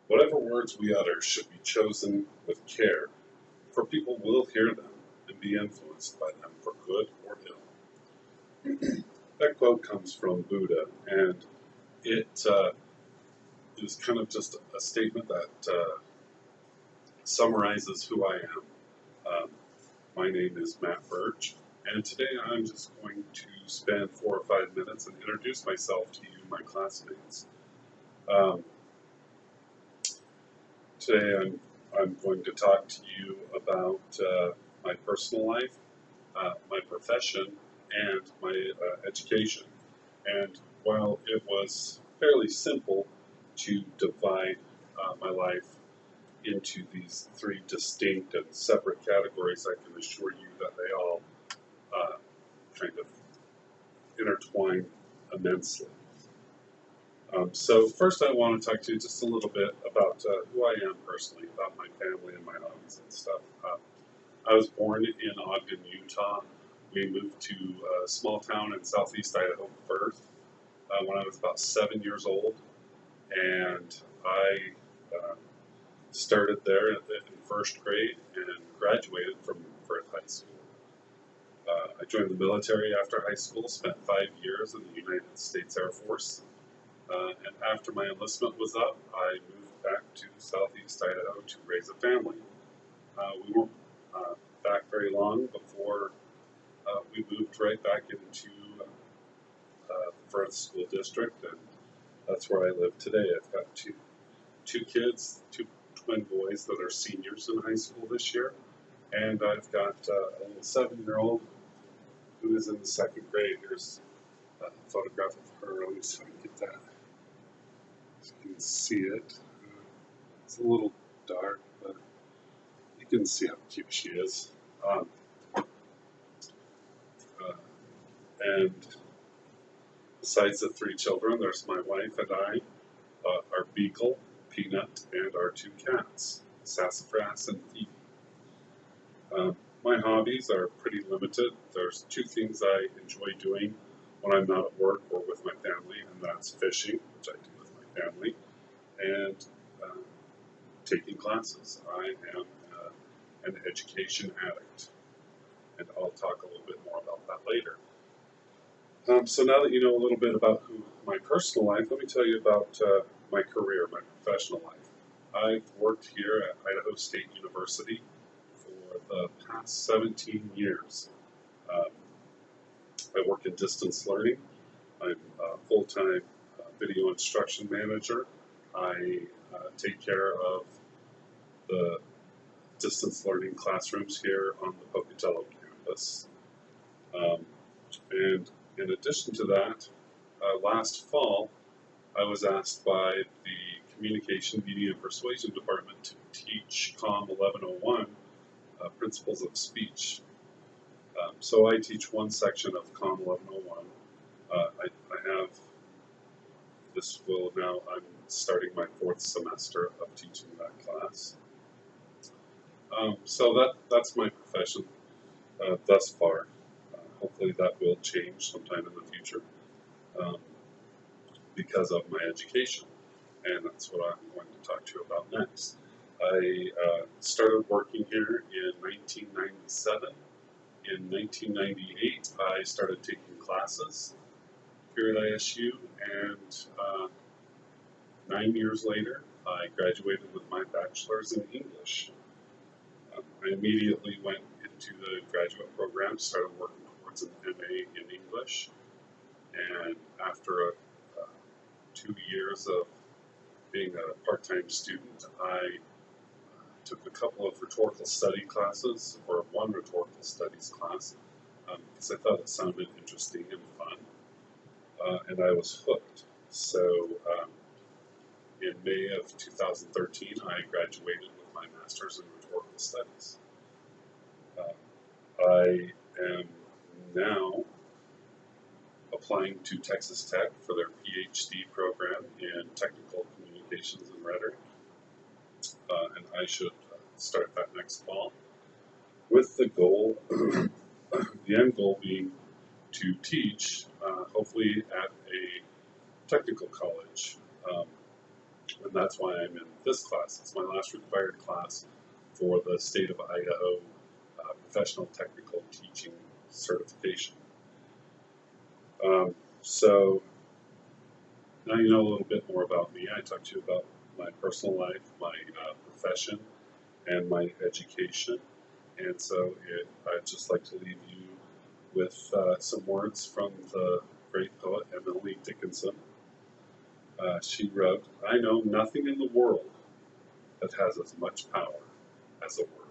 Whatever words we utter should be chosen with care, for people will hear them and be influenced by them for good or ill. That quote comes from Buddha, and it is kind of just a statement that summarizes who I am. My name is Matt Birch, and today I'm just going to spend 4 or 5 minutes and introduce myself to you, my classmates. Today I'm going to talk to you about my personal life, my profession, and my education. And while it was fairly simple to divide my life into these 3 distinct and separate categories, I can assure you that they all kind of intertwine immensely. So first I want to talk to you just a little bit about who I am personally, about my family and my hobbies and stuff. I was born in Ogden, Utah. We moved to a small town in southeast Idaho at birth when I was about 7 years old, and I started there in first grade and graduated from Firth High School. I joined the military after high school, spent 5 years in the United States Air Force, and after my enlistment was up, I moved back to southeast Idaho to raise a family. We weren't back very long before we moved right back into the Firth School District, and that's where I live today. I've got two kids, 2 twin boys that are seniors in high school this year, and I've got a little 7-year-old who is in the 2nd grade. Here's a photograph of her. Let me see if I can get that. So you can see it. It's a little dark, but you can see how cute she is. And besides the 3 children, there's my wife and I, our Beagle, Peanut, and our 2 cats, Sassafras and Phoebe. My hobbies are pretty limited. There's 2 things I enjoy doing when I'm not at work or with my family, and that's fishing, which I do with my family, and taking classes. I am an education addict, and I'll talk a little bit more about that later. So now that you know a little bit about my personal life, let me tell you about my career, my professional life. I've worked here at Idaho State University for the past 17 years. I work in distance learning. I'm a full-time video instruction manager. I take care of the distance learning classrooms here on the Pocatello campus. And in addition to that, last fall, I was asked by the Communication, Media, and Persuasion Department to teach COM 1101, Principles of Speech. So I teach one section of COM 1101. I have, I'm starting my 4th semester of teaching that class. So that's my profession thus far. Hopefully that will change sometime in the future because of my education, and that's what I'm going to talk to you about next. I started working here in 1997. In 1998, I started taking classes here at ISU, and 9 years later, I graduated with my bachelor's in English. I immediately went into the graduate program, started working towards an MA in English, and after 2 years of being a part-time student, I took a couple of rhetorical study classes, or one rhetorical studies class, because I thought it sounded interesting and fun, and I was hooked. So in May of 2013, I graduated with my master's in rhetorical studies. I am now applying to Texas Tech for their PhD program in technical communications and rhetoric, and I should start that next fall, with the goal, the end goal being to teach, hopefully at a technical college. And that's why I'm in this class. It's my last required class for the state of Idaho professional technical teaching certification. So now you know a little bit more about me. I talked to you about my personal life, my profession, and my education. And so I'd just like to leave you with some words from the great poet Emily Dickinson. She wrote, "I know nothing in the world that has as much power as a word."